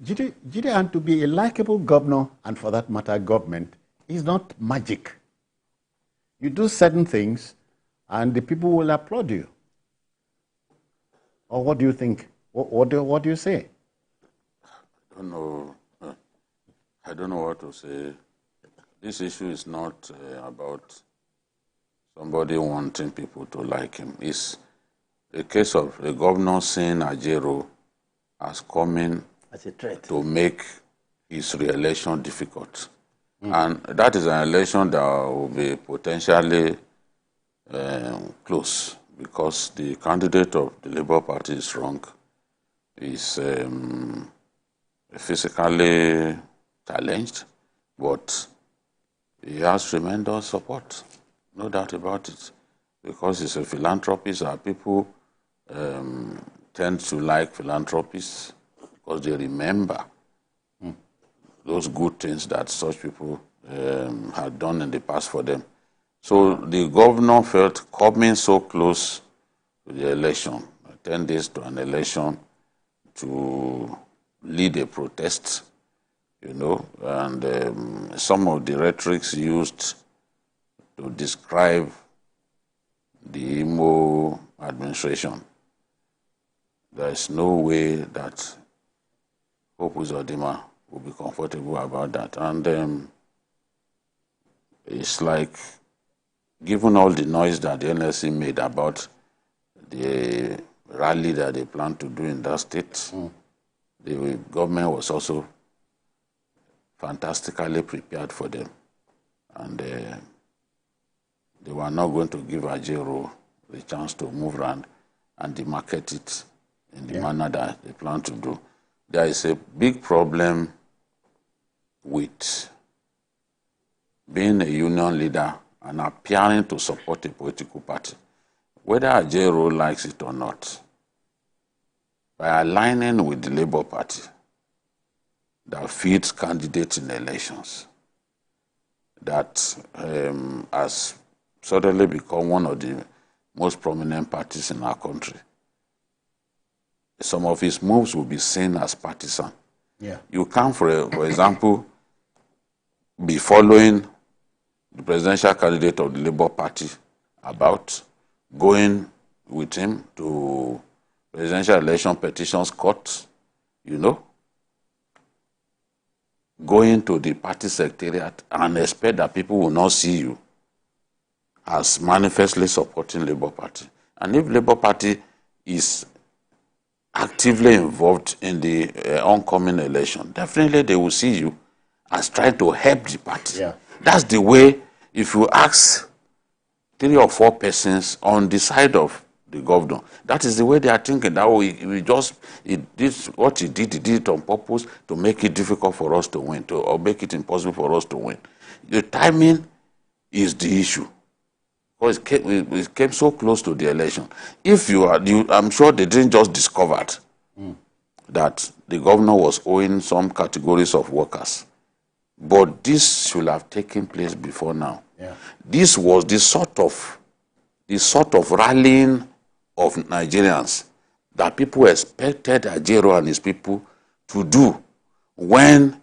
And to be a likable governor, and for that matter, government, is not magic. You do certain things, and the people will applaud you. Or what do you think? What do you say? I don't know. I don't know what to say. This issue is not about somebody wanting people to like him. It's a case of a governor seeing Ajaero as coming as a threat to make his re-election difficult. And that is an election that will be potentially close, because the candidate of the Labour Party is wrong, is physically challenged, but he has tremendous support, no doubt about it, because he's a philanthropist, and people tend to like philanthropists because they remember those good things that such people had done in the past for them. So the governor felt coming so close to the election, 10 days to an election, to lead a protest, you know, and some of the rhetorics used to describe the Imo administration, there is no way that Hope Uzodimma will be comfortable about that. And it's like, given all the noise that the NLC made about the rally that they plan to do in that state, the government was also fantastically prepared for them. And they were not going to give Ajaero the chance to move around and demarcate it in the manner that they plan to do. There is a big problem with being a union leader and appearing to support a political party, whether Ajaero likes it or not. By aligning with the Labour Party that feeds candidates in elections, that has suddenly become one of the most prominent parties in our country, some of his moves will be seen as partisan. You can't, for example, be following the presidential candidate of the Labour Party about going with him to presidential election petitions court, you know, going to the party secretariat and expect that people will not see you as manifestly supporting Labour Party. And if Labour Party is actively involved in the oncoming election, definitely they will see you as trying to help the party. That's the way, if you ask 3 or 4 persons on the side of the governor, that is the way they are thinking. That what he did it on purpose to make it difficult for us to win, or make it impossible for us to win. The timing is the issue, because it came so close to the election. If I'm sure they didn't just discover that the governor was owing some categories of workers, but this should have taken place before now. This was the sort of rallying of Nigerians that people expected Ajaero and his people to do when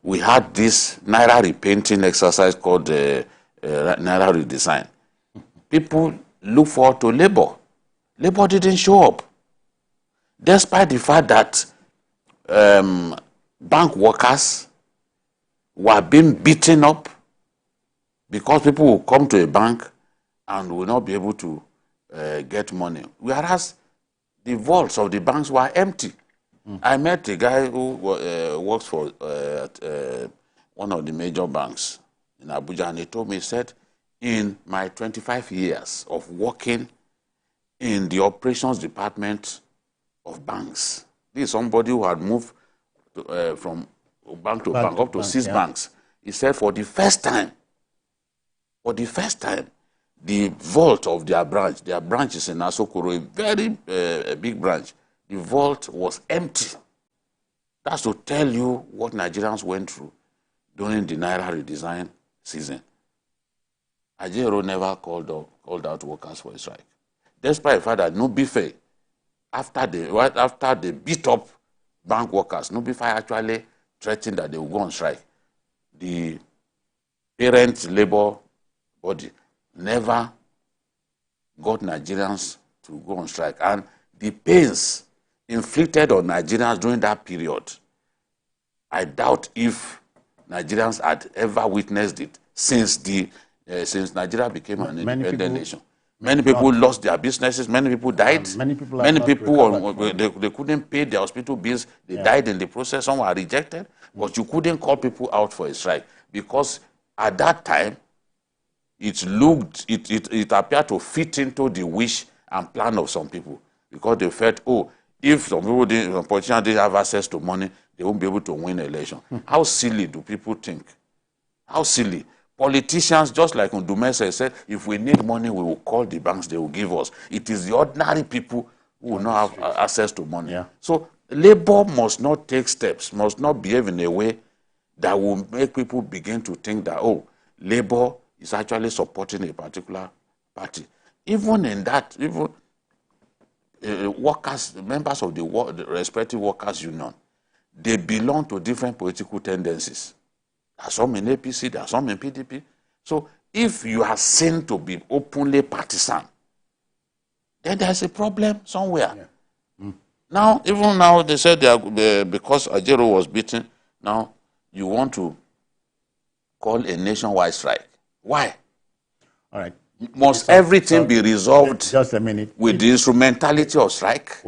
we had this Naira repainting exercise called Naira redesign. People look forward to Labour. Labour didn't show up, despite the fact that bank workers were being beaten up because people will come to a bank and will not be able to get money, whereas the vaults of the banks were empty. I met a guy who works for one of the major banks in Abuja, and he told me, he said, in my 25 years of working in the operations department of banks, this is somebody who had moved from bank to bank, up to 6 banks. He said, for the first time, the vault of their branch is in Asokoro, a very big branch, the vault was empty. That's to tell you what Nigerians went through during the Naira redesign season. Ajaero never called out workers for a strike, despite the fact that no Bife, after they beat up bank workers, no before actually threatened that they will go on strike. The parent labor body never got Nigerians to go on strike. And the pains inflicted on Nigerians during that period, I doubt if Nigerians had ever witnessed it since Nigeria became an independent nation. Many people lost their businesses. Many people died. Many people, they couldn't pay their hospital bills. They died in the process. Some were rejected. But you couldn't call people out for a strike because at that time, it appeared to fit into the wish and plan of some people because they felt, oh, if some politicians didn't have access to money, they won't be able to win an election. How silly do people think? How silly. Politicians, just like Ndumese said, if we need money, we will call the banks, they will give us. It is the ordinary people who will not have access to money. Yeah. So labor must not take steps, must not behave in a way that will make people begin to think that, oh, labor is actually supporting a particular party. Even in that, workers, members of the respective workers' union, they belong to different political tendencies. There are some in APC, there are some in PDP. So if you are seen to be openly partisan, then there's a problem somewhere. Yeah. Now, even now, they said because Ajaero was beaten, now you want to call a nationwide strike. Why? All right. Must everything be resolved just a minute. with the instrumentality of strike?